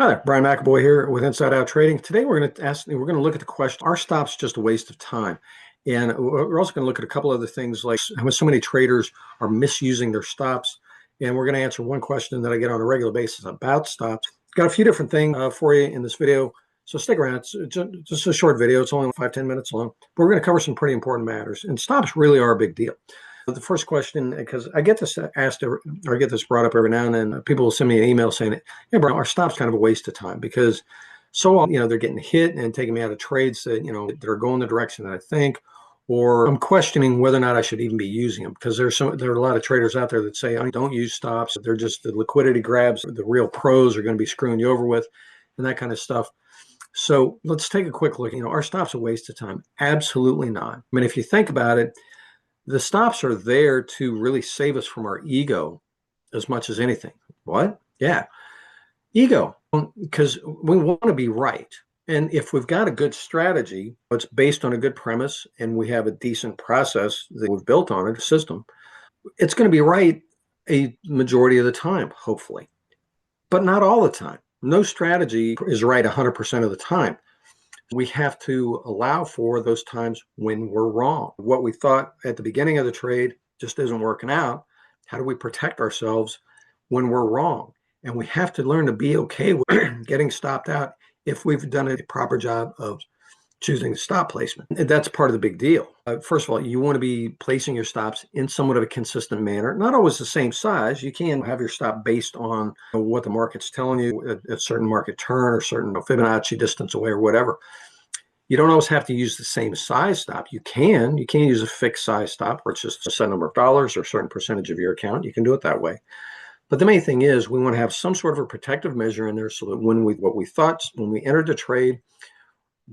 Hi there, Brian McAboy here with Inside Out Trading. Today we're going to look at the question, are stops just a waste of time? And we're also going to look at a couple other things like how so many traders are misusing their stops. And we're going to answer one question that I get on a regular basis about stops. Got a few different things for you in this video. So stick around. It's just a short video. It's only 5-10 minutes long, but we're going to cover some pretty important matters. And stops really are a big deal. The first question, because I get this asked or I get this brought up every now and then, people will send me an email saying, "Hey, bro, our stop's kind of a waste of time because they're getting hit and taking me out of trades that that are going the direction that I think, or I'm questioning whether or not I should even be using them because there are a lot of traders out there that say I don't use stops. They're just the liquidity grabs. The real pros are going to be screwing you over with, and that kind of stuff." So let's take a quick look. Are stops a waste of time? Absolutely not. I mean, if you think about it, the stops are there to really save us from our ego as much as anything. What? Yeah, ego, because we want to be right. And if we've got a good strategy, it's based on a good premise, and we have a decent process that we've built on it, a system, it's going to be right a majority of the time, hopefully, but not all the time. No strategy is right 100% of the time. We have to allow for those times when we're wrong. What we thought at the beginning of the trade just isn't working out. How do we protect ourselves when we're wrong? And we have to learn to be okay with getting stopped out if we've done a proper job of choosing stop placement. And that's part of the big deal. First of all, you want to be placing your stops in somewhat of a consistent manner, not always the same size. You can have your stop based on what the market's telling you, a certain market turn or certain Fibonacci distance away or whatever. You don't always have to use the same size stop. You can use a fixed size stop where it's just a set number of dollars or a certain percentage of your account. You can do it that way. But the main thing is we want to have some sort of a protective measure in there so that when we thought when we entered the trade,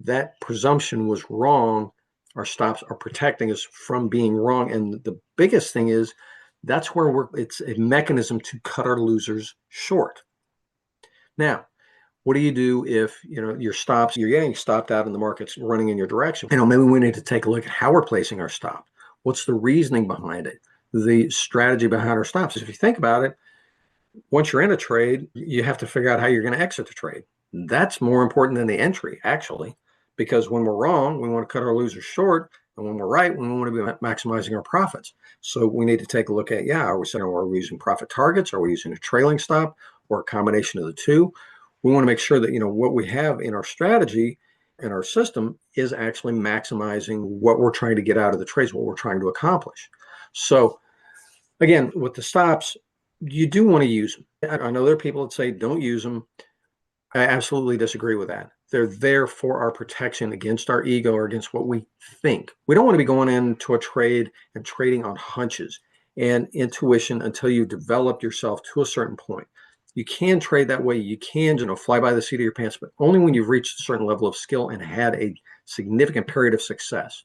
that presumption was wrong. Our stops are protecting us from being wrong. And the biggest thing is that's where it's a mechanism to cut our losers short. Now, what do you do if you're getting stopped out and the market's running in your direction? Maybe we need to take a look at how we're placing our stop. What's the reasoning behind it? The strategy behind our stops. If you think about it, once you're in a trade, you have to figure out how you're going to exit the trade. That's more important than the entry, actually, because when we're wrong, we want to cut our losers short. And when we're right, we want to be maximizing our profits. So we need to take a look at, are we using profit targets? Are we using a trailing stop or a combination of the two? We want to make sure that, what we have in our strategy and our system is actually maximizing what we're trying to get out of the trades, what we're trying to accomplish. So again, with the stops, you do want to use them. I know there are people that say don't use them. I absolutely disagree with that. They're there for our protection against our ego or against what we think. We don't want to be going into a trade and trading on hunches and intuition until you've developed yourself to a certain point. You can trade that way. You can, fly by the seat of your pants, but only when you've reached a certain level of skill and had a significant period of success.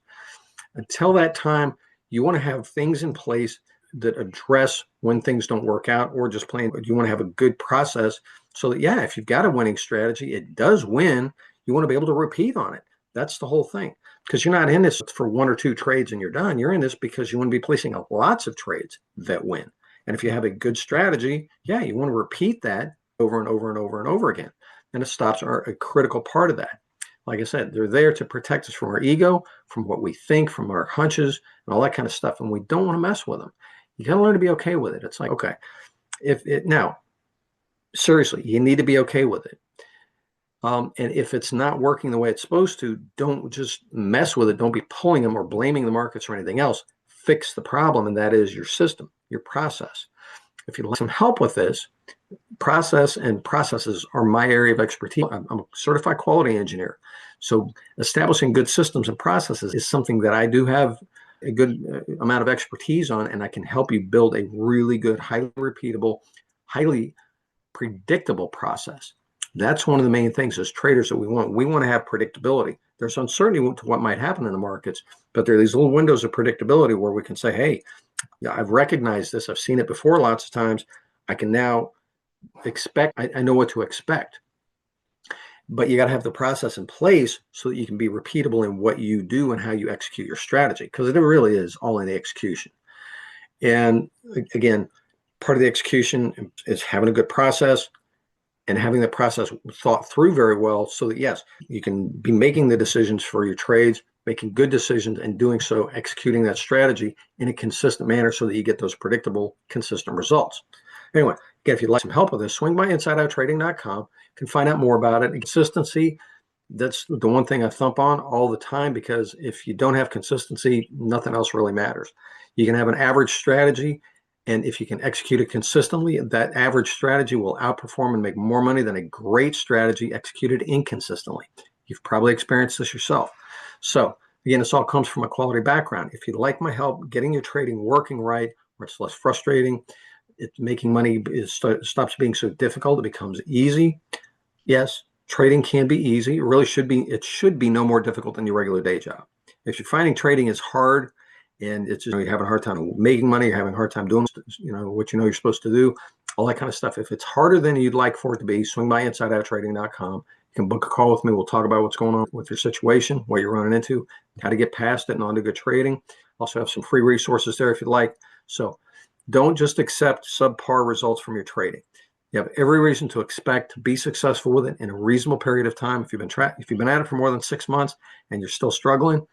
Until that time, you want to have things in place that address when things don't work out, or just plain, you want to have a good process so that, if you've got a winning strategy, it does win. You want to be able to repeat on it. That's the whole thing, because you're not in this for one or two trades and you're done. You're in this because you want to be placing lots of trades that win. And if you have a good strategy, you want to repeat that over and over and over and over again. And the stops are a critical part of that. Like I said, they're there to protect us from our ego, from what we think, from our hunches, and all that kind of stuff. And we don't want to mess with them. You got to learn to be okay with it. It's like, okay, now, seriously, you need to be okay with it. And if it's not working the way it's supposed to, don't just mess with it. Don't be pulling them or blaming the markets or anything else. Fix the problem, and that is your system, your process. If you'd like some help with this, process and processes are my area of expertise. I'm a certified quality engineer. So establishing good systems and processes is something that I do have a good amount of expertise on, and I can help you build a really good, highly repeatable, highly predictable process. That's one of the main things as traders that we want. We want to have predictability. There's uncertainty to what might happen in the markets, but there are these little windows of predictability where we can say, hey, I've recognized this. I've seen it before lots of times. I can now expect, I know what to expect. But you got to have the process in place so that you can be repeatable in what you do and how you execute your strategy, because it really is all in the execution. And again, part of the execution is having a good process, and having the process thought through very well so that, yes, you can be making the decisions for your trades, making good decisions, and doing so, executing that strategy in a consistent manner so that you get those predictable, consistent results. Anyway, again, if you'd like some help with this, swing by InsideOutTrading.com. You can find out more about it. And consistency, that's the one thing I thump on all the time, because if you don't have consistency, nothing else really matters. You can have an average strategy, and if you can execute it consistently, that average strategy will outperform and make more money than a great strategy executed inconsistently. You've probably experienced this yourself. So again, this all comes from a quality background. If you'd like my help getting your trading working right, where it's less frustrating, it's making money stops being so difficult, it becomes easy. Yes, trading can be easy. It really should be. It should be no more difficult than your regular day job. If you're finding trading is hard and it's just, you're having a hard time making money, you're having a hard time doing what you're supposed to do, all that kind of stuff. If it's harder than you'd like for it to be, swing by InsideOutTrading.com. You can book a call with me. We'll talk about what's going on with your situation, what you're running into, how to get past it and on to good trading. Also have some free resources there if you'd like. So don't just accept subpar results from your trading. You have every reason to expect to be successful with it in a reasonable period of time. If you've been at it for more than 6 months and you're still struggling,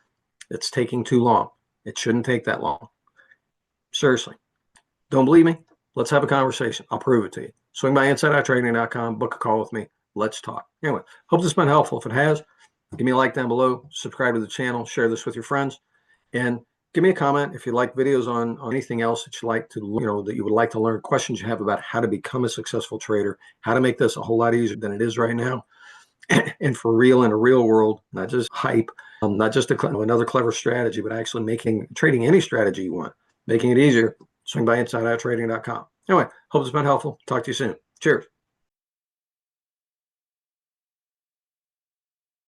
it's taking too long. It shouldn't take that long. Seriously. Don't believe me? Let's have a conversation. I'll prove it to you. Swing by InsideOutTrading.com, book a call with me. Let's talk. Anyway, hope this has been helpful. If it has, give me a like down below, subscribe to the channel, share this with your friends, and give me a comment if you'd like videos on anything else that you like to, that you would like to learn, questions you have about how to become a successful trader, how to make this a whole lot easier than it is right now, and for real in a real world, not just hype, not just another clever strategy, but actually making trading any strategy you want, making it easier. Swing by InsideOutTrading.com. Anyway, hope it's been helpful. Talk to you soon. Cheers.